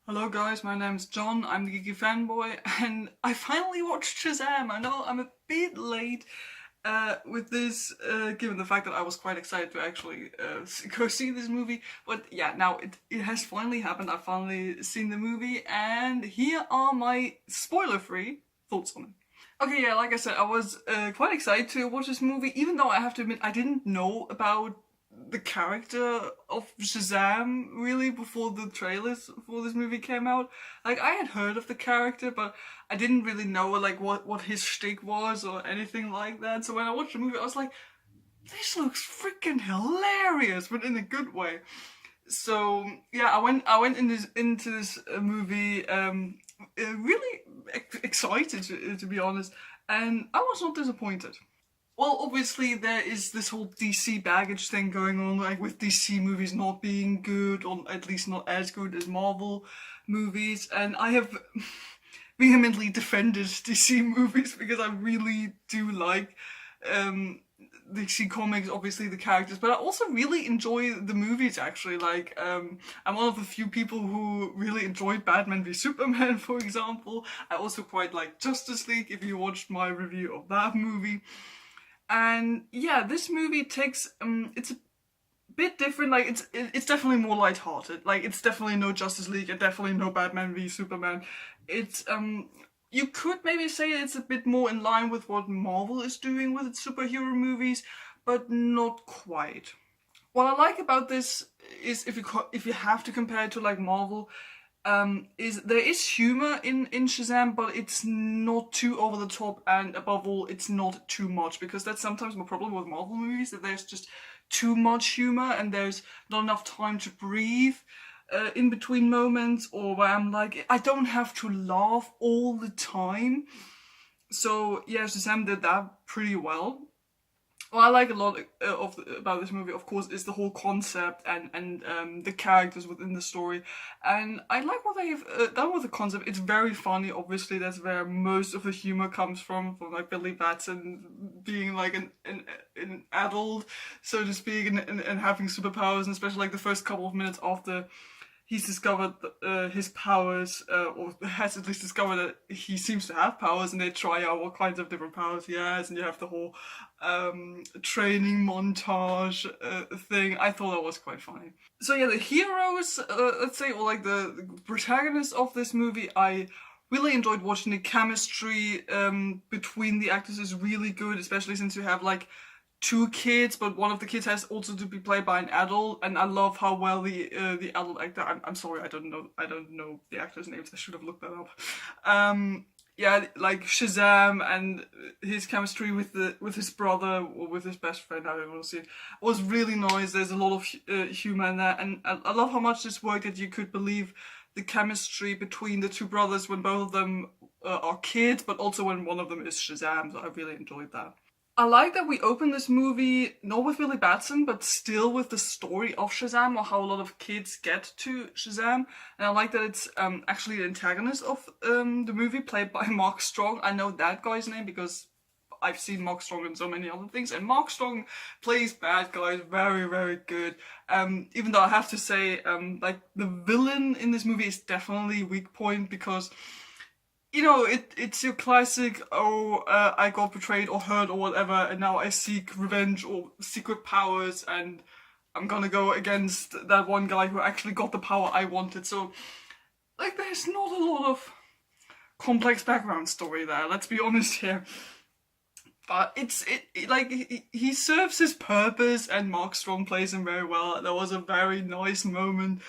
Hello guys, my name's John, I'm the Geeky Fanboy, and I finally watched Shazam. I know I'm a bit late with this, given the fact that I was quite excited to actually go see this movie. But yeah, now it has finally happened. I've finally seen the movie, and here are my spoiler-free thoughts on it. Okay, yeah, like I said, I was quite excited to watch this movie, even though I have to admit I didn't know about the character of Shazam really before the trailers for this movie came out. Like I had heard of the character, but I didn't really know like what his shtick was or anything like that. So when I watched the movie, I was like, this looks freaking hilarious, but in a good way. So yeah, I went into this movie really excited to be honest, and I was not disappointed. Well, obviously there is this whole DC baggage thing going on, like with DC movies not being good, or at least not as good as Marvel movies, and I have vehemently defended DC movies because I really do like DC comics, obviously the characters, but I also really enjoy the movies actually. I'm one of the few people who really enjoyed Batman v Superman, for example. I also quite like Justice League, if you watched my review of that movie. And yeah, this movie takes it's a bit different. Like it's definitely more lighthearted. Like it's definitely no Justice League and definitely no Batman v Superman. It's you could maybe say it's a bit more in line with what Marvel is doing with its superhero movies, but not quite. What I like about this is if you have to compare it to like Marvel, is there is humor in Shazam, but it's not too over the top, and above all, it's not too much, because that's sometimes my problem with Marvel movies, that there's just too much humor and there's not enough time to breathe in between moments, or where I'm like, I don't have to laugh all the time. So yeah, Shazam did that pretty well. What I like a lot about this movie, of course, is the whole concept and the characters within the story, and I like what they've done with the concept. It's very funny. Obviously, that's where most of the humor comes from like Billy Batson being like an adult, so to speak, and having superpowers, and especially like the first couple of minutes after he's discovered his powers, or has at least discovered that he seems to have powers, and they try out what kinds of different powers he has, and you have the whole training montage thing. I thought that was quite funny. So yeah, the heroes, let's say, or like the protagonists of this movie, I really enjoyed watching. The chemistry between the actors is really good, especially since you have like two kids, but one of the kids has also to be played by an adult, and I love how well the adult actor. I'm sorry, I don't know the actors' names. I should have looked that up. Yeah, like Shazam and his chemistry with his brother, or with his best friend, however you want to see it, was really nice. There's a lot of humor in that, and I love how much this worked, that you could believe the chemistry between the two brothers when both of them are kids, but also when one of them is Shazam. So I really enjoyed that. I like that we open this movie not with Billy Batson, but still with the story of Shazam, or how a lot of kids get to Shazam. And I like that it's actually the antagonist of the movie, played by Mark Strong. I know that guy's name because I've seen Mark Strong in so many other things, and Mark Strong plays bad guys very, very good. Even though I have to say, like the villain in this movie is definitely a weak point, because you know, it's your classic, oh, I got betrayed or hurt or whatever, and now I seek revenge or secret powers, and I'm gonna go against that one guy who actually got the power I wanted. So, like, there's not a lot of complex background story there, let's be honest here. But he serves his purpose, and Mark Strong plays him very well. There was a very nice moment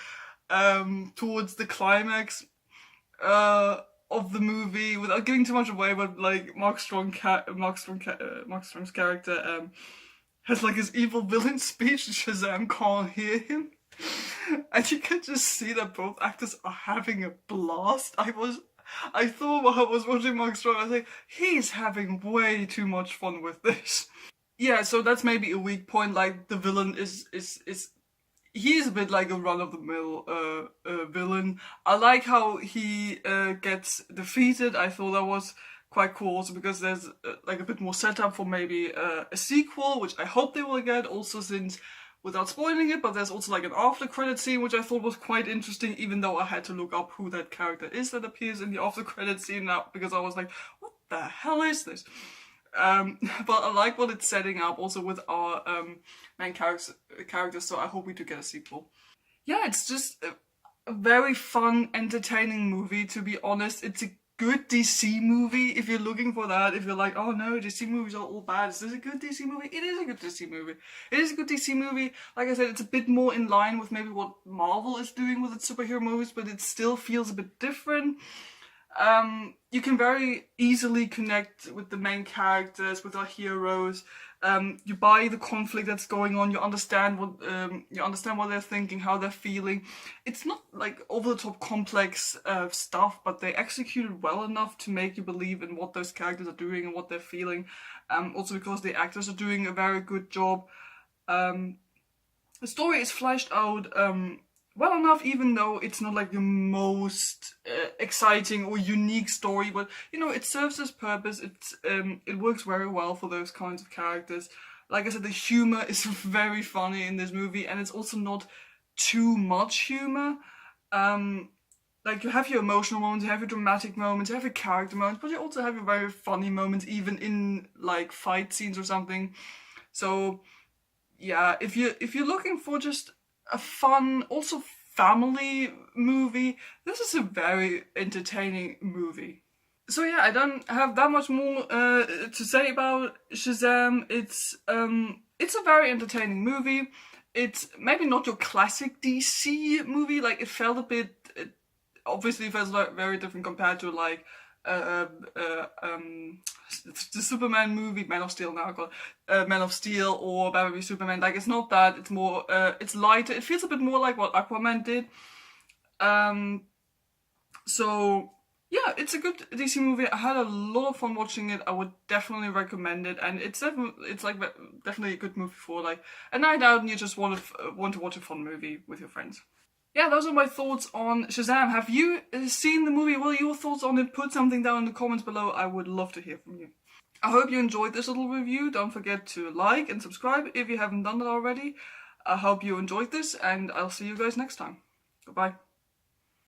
towards the climax of the movie, without giving too much away, but like Mark Strong's character has like his evil villain speech, and Shazam can't hear him, and you can just see that both actors are having a blast. I thought while I was watching Mark Strong, I was like, he's having way too much fun with this. Yeah, so that's maybe a weak point. Like the villain is he's a bit like a run-of-the-mill villain. I like how he gets defeated. I thought that was quite cool, also because there's like a bit more setup for maybe a sequel, which I hope they will get. Also, since without spoiling it, but there's also like an after credit scene which I thought was quite interesting, even though I had to look up who that character is that appears in the after credit scene now, because I was like, what the hell is this? But I like what it's setting up also with our main characters, so I hope we do get a sequel. Yeah, it's just a very fun, entertaining movie, to be honest. It's a good DC movie if you're looking for that. If you're like, oh no, DC movies are all bad. Is this a good DC movie? It is a good DC movie. It is a good DC movie. Like I said, it's a bit more in line with maybe what Marvel is doing with its superhero movies, but it still feels a bit different. You can very easily connect with the main characters, with our heroes. You buy the conflict that's going on. You understand what they're thinking, how they're feeling. It's not like over the top complex stuff, but they execute it well enough to make you believe in what those characters are doing and what they're feeling. Also because the actors are doing a very good job. The story is fleshed out well enough, even though it's not like the most exciting or unique story, but you know, it serves its purpose. It works very well for those kinds of characters. Like I said, the humor is very funny in this movie, and it's also not too much humor. Like, you have your emotional moments, you have your dramatic moments, you have your character moments, but you also have your very funny moments, even in like fight scenes or something. So yeah, if you're looking for just a fun, also family movie, this is a very entertaining movie. So yeah, I don't have that much more to say about Shazam. It's a very entertaining movie. It's maybe not your classic DC movie. Like, it felt a bit, obviously it feels like very different compared to like the Superman movie, Man of Steel now, I got Man of Steel or Batman v Superman. Like, it's not that, it's more, it's lighter, it feels a bit more like what Aquaman did. So yeah, it's a good DC movie. I had a lot of fun watching it. I would definitely recommend it, and it's definitely a good movie for like a night out and you just want to watch a fun movie with your friends. Yeah, those are my thoughts on Shazam. Have you seen the movie? What are your thoughts on it? Put something down in the comments below. I would love to hear from you. I hope you enjoyed this little review. Don't forget to like and subscribe if you haven't done that already. I hope you enjoyed this, and I'll see you guys next time. Goodbye.